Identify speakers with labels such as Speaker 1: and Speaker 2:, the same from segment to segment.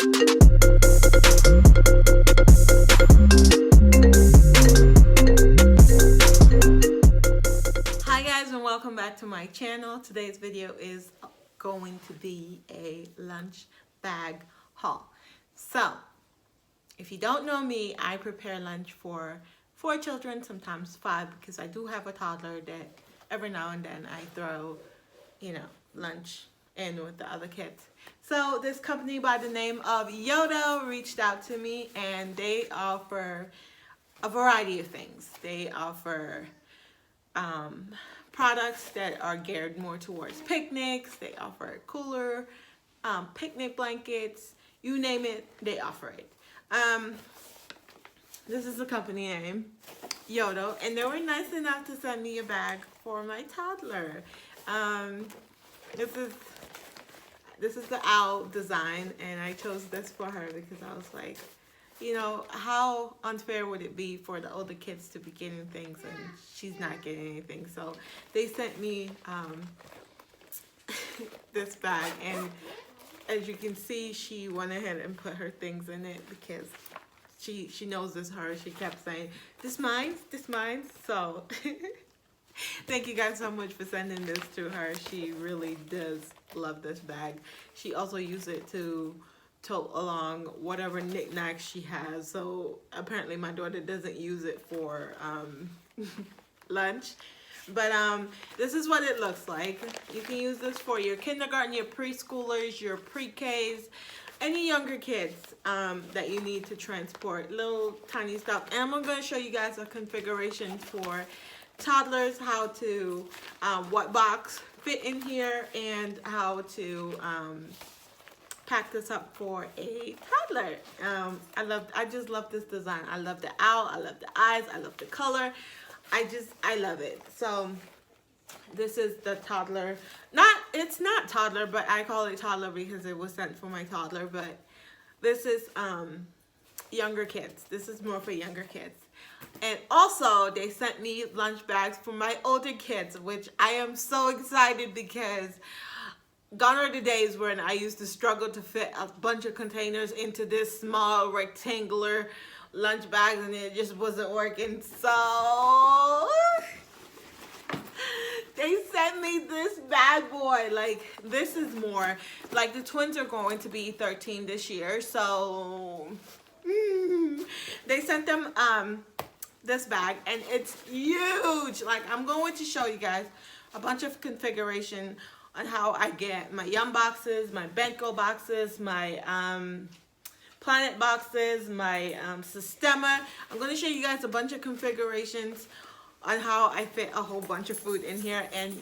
Speaker 1: Hi guys, and welcome back to my channel. Today's video is going to be a lunch bag haul. So if you don't know me, I prepare lunch for 4 children, sometimes 5, because I do have a toddler that every now and then I throw, lunch in with the other kids. So this company by the name of Yodo reached out to me, and they offer a variety of things. They offer products that are geared more towards picnics. They offer cooler, picnic blankets, you name it, they offer it. This is the company name, Yodo, and they were nice enough to send me a bag for my toddler. This is the owl design, and I chose this for her because I was like, how unfair would it be for the older kids to be getting things and she's not getting anything? So they sent me this bag, and as you can see, she went ahead and put her things in it because she knows it's hers. She kept saying, this mine, this mine. So thank you guys so much for sending this to her. She really does love this bag. She also used it to tote along whatever knickknacks she has. So apparently my daughter doesn't use it for lunch. But this is what it looks like. You can use this for your kindergarten, your preschoolers, your pre-Ks, any younger kids that you need to transport little tiny stuff. And I'm going to show you guys a configuration for toddlers, how to what box fit in here, and how to pack this up for a toddler. I just love this design. I love the owl, I love the eyes, I love the color. I love it. So this is the toddler. It's not toddler, but I call it toddler because it was sent for my toddler. But this is younger kids. This is more for younger kids. And also they sent me lunch bags for my older kids, which I am so excited because gone are the days when I used to struggle to fit a bunch of containers into this small rectangular lunch bags, and it just wasn't working. So they sent me this bad boy. Like, this is more like the twins are going to be 13 this year, so they sent them this bag, and it's huge. Like, I'm going to show you guys a bunch of configuration on how I get my Yum boxes, my Benko boxes, my Planet boxes, my Sistema. I'm going to show you guys a bunch of configurations on how I fit a whole bunch of food in here. And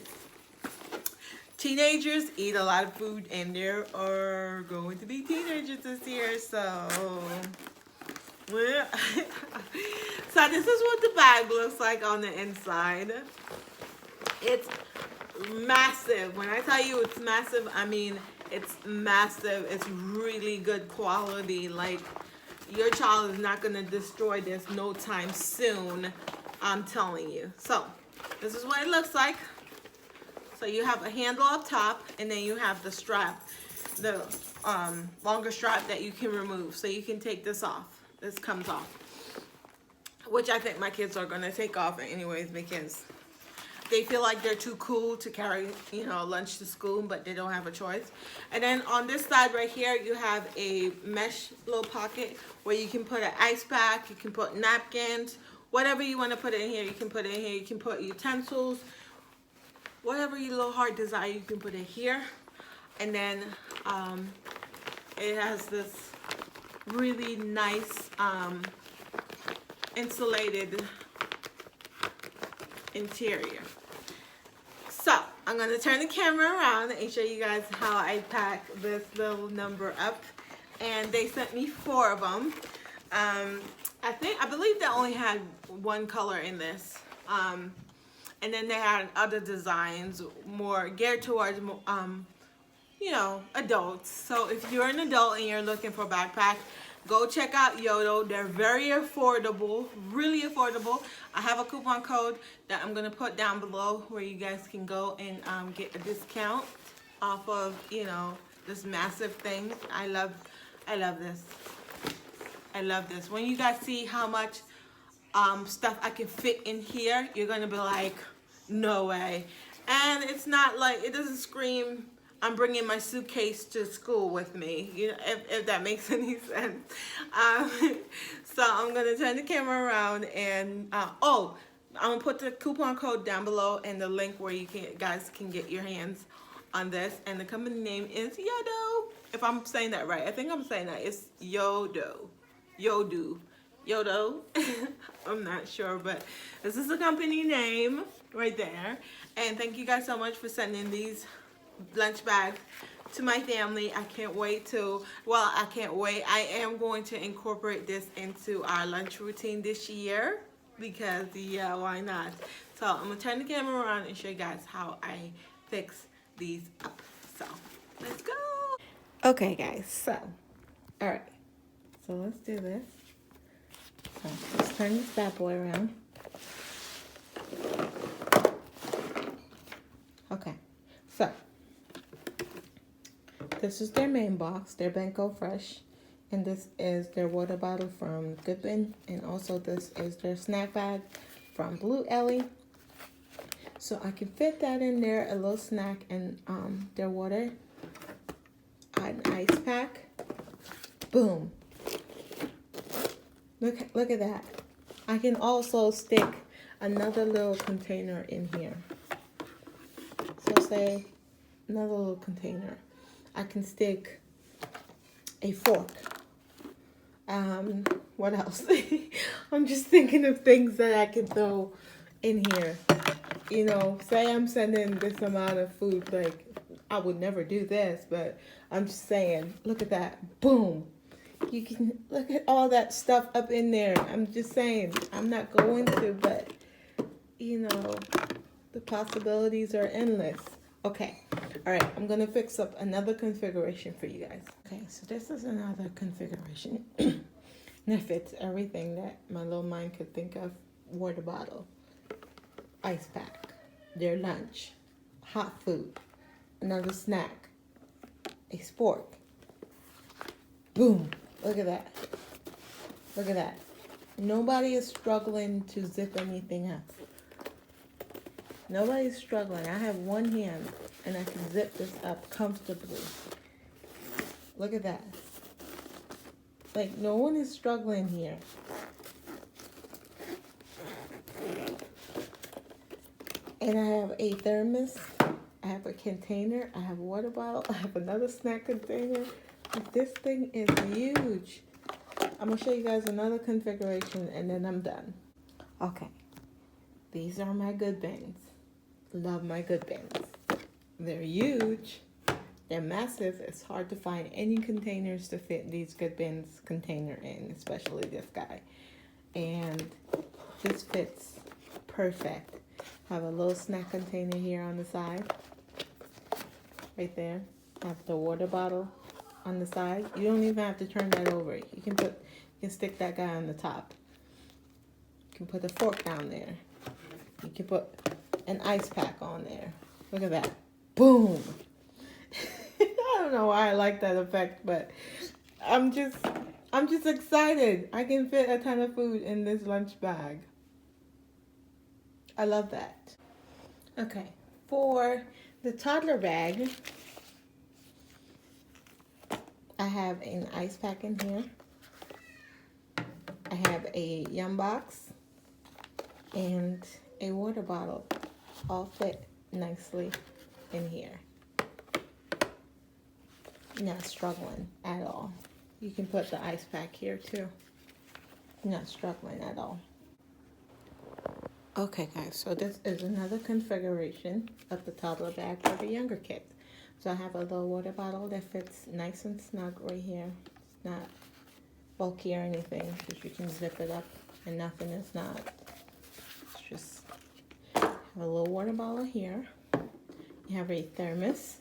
Speaker 1: teenagers eat a lot of food, and there are going to be teenagers this year, so so this is what the bag looks like on the inside. It's massive. When I tell you it's massive, I mean it's massive. It's really good quality. Like, your child is not going to destroy this no time soon, I'm telling you. So this is what it looks like. So you have a handle up top, and then you have the strap, the longer strap that you can remove, so you can take this off. This comes off, which I think my kids are going to take off anyways because they feel like they're too cool to carry, lunch to school, but they don't have a choice. And then on this side right here, you have a mesh little pocket where you can put an ice pack, you can put napkins, whatever you want to put in here, you can put it in here. You can put utensils, whatever your little heart desire, you can put it here. And then it has this really nice insulated interior. So I'm going to turn the camera around and show you guys how I pack this little number up. And they sent me 4 of them. I believe they only had one color in this. And then they had other designs more geared towards adults. So if you're an adult and you're looking for a backpack, go check out Yodo. They're very affordable, really affordable. I have a coupon code that I'm going to put down below where you guys can go and get a discount off of, this massive thing. I love I love this. I love this. When you guys see how much stuff I can fit in here, you're gonna be like, no way. And it's not like, it doesn't scream I'm bringing my suitcase to school with me, you know, if that makes any sense. um, so I'm gonna turn the camera around and oh, I'm gonna put the coupon code down below and the link where you guys can get your hands on this. And the company name is Yodo, if I'm saying that right. I think I'm saying that. It's Yodo. Yodo. I'm not sure, but this is the company name right there. And thank you guys so much for sending these lunch bags to my family. I can't wait to, well, I can't wait. I am going to incorporate this into our lunch routine this year because, yeah, why not? So I'm going to turn the camera around and show you guys how I fix these up. So let's go. Okay, guys, so, all right. So let's do this. So let's turn this bad boy around. Okay, so this is their main box, their Benko Fresh, and this is their water bottle from Goodman, and also this is their snack bag from Blue Ellie. So I can fit that in there, a little snack, and their water, an ice pack. Boom. Look at that. I can also stick another little container in here. So say another little container. I can stick a fork. What else? I'm just thinking of things that I can throw in here. You know, say I'm sending this amount of food, like I would never do this, but I'm just saying, look at that. Boom. You can look at all that stuff up in there. I'm just saying, I'm not going to, but you know, the possibilities are endless. Okay, all right, I'm gonna fix up another configuration for you guys. Okay, so this is another configuration. And it fits everything that my little mind could think of. Water bottle, ice pack, their lunch, hot food, another snack, a spork. Boom. Look at that. Look at that. Nobody is struggling to zip anything up. Nobody's struggling. I have one hand and I can zip this up comfortably. Look at that. Like, no one is struggling here. And I have a thermos. I have a container. I have a water bottle. I have another snack container. This thing is huge. I'm going to show you guys another configuration and then I'm done. Okay. These are my good bins. Love my good bins. They're huge. They're massive. It's hard to find any containers to fit these good bins container in, especially this guy. And this fits perfect. I have a little snack container here on the side. Right there. I have the water bottle on the side. You don't even have to turn that over. You can stick that guy on the top. You can put a fork down there. You can put an ice pack on there. Look at that. Boom. I don't know why I like that effect, but I'm just excited. I can fit a ton of food in this lunch bag. I love that. Okay, for the toddler bag, I have an ice pack in here. I have a yum box and a water bottle, all fit nicely in here. Not struggling at all. You can put the ice pack here too. Not struggling at all. Okay guys, so this is another configuration of the toddler bag for the younger kids. So I have a little water bottle that fits nice and snug right here. It's not bulky or anything, because you can zip it up and nothing is not. It's just have a little water bottle here. You have a thermos,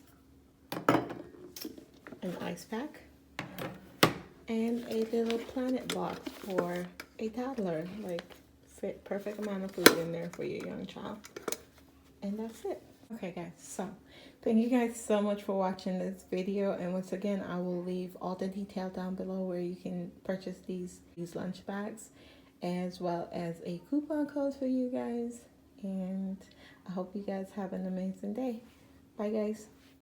Speaker 1: an ice pack, and a little planet box for a toddler. Like, fit perfect amount of food in there for your young child. And that's it. Okay guys, so thank you guys so much for watching this video, and once again I will leave all the detail down below where you can purchase these lunch bags, as well as a coupon code for you guys. And I hope you guys have an amazing day. Bye guys.